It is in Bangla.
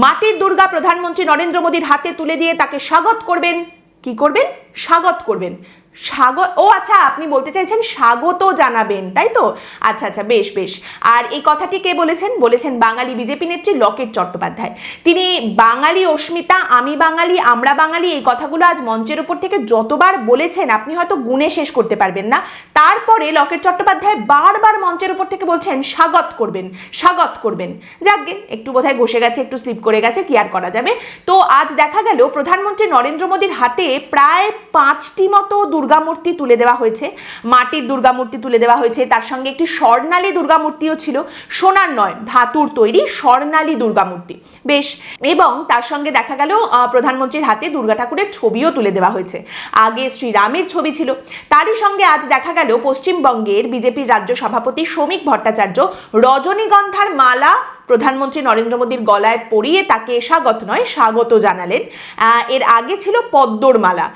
মাটির দুর্গা প্রধানমন্ত্রী নরেন্দ্র মোদীর হাতে তুলে দিয়ে তাকে স্বাগত করবেন। কি করবেন? স্বাগত করবেন। স্বাগত, ও আচ্ছা, আপনি বলতে চাইছেন স্বাগত জানাবেন, তাই তো? আচ্ছা আচ্ছা, বেশ বেশ। আর এই কথাটি কে বলেছেন? বলেছেন বাঙালি বিজেপি নেত্রী লকেট চট্টোপাধ্যায়। তিনি বাঙালি অস্মিতা, আমি বাঙালি, আমরা বাঙালি, এই কথাগুলো আজ মঞ্চের উপর থেকে যতবার বলেছেন আপনি হয়তো গুণে শেষ করতে পারবেন না। তারপরে লকেট চট্টোপাধ্যায় বারবার মঞ্চের উপর থেকে বলছেন স্বাগত করবেন, স্বাগত করবেন। যাকগে, একটু বোধহয় বসে গেছে, একটু স্লিপ করে গেছে, কি আর করা যাবে। তো আজ দেখা গেল প্রধানমন্ত্রী নরেন্দ্র মোদীর হাতে প্রায় 5টি মতো দুর্গামূর্তি তুলে দেওয়া হয়েছে। মাটির দুর্গামূর্তি তুলে দেওয়া হয়েছে, তার সঙ্গে একটি স্বর্ণালী দুর্গামূর্তিও ছিল, সোনার নয় ধাতুর তৈরি স্বর্ণালী দুর্গামূর্তি। বেশ, এবং তার সঙ্গে দেখা গেল প্রধানমন্ত্রীর হাতে দুর্গা ঠাকুরের ছবিও তুলে দেওয়া হয়েছে। আগে শ্রীরামের ছবি ছিল। তারই সঙ্গে আজ দেখা গেল পশ্চিমবঙ্গের বিজেপির রাজ্য সভাপতি শ্রমিক ভট্টাচার্য রজনীগন্ধার মালা প্রধানমন্ত্রী নরেন্দ্র মোদীর গলায় পরিয়ে তাকে স্বাগত নয় স্বাগত জানালেন। এর আগে ছিল পদ্মর মালা।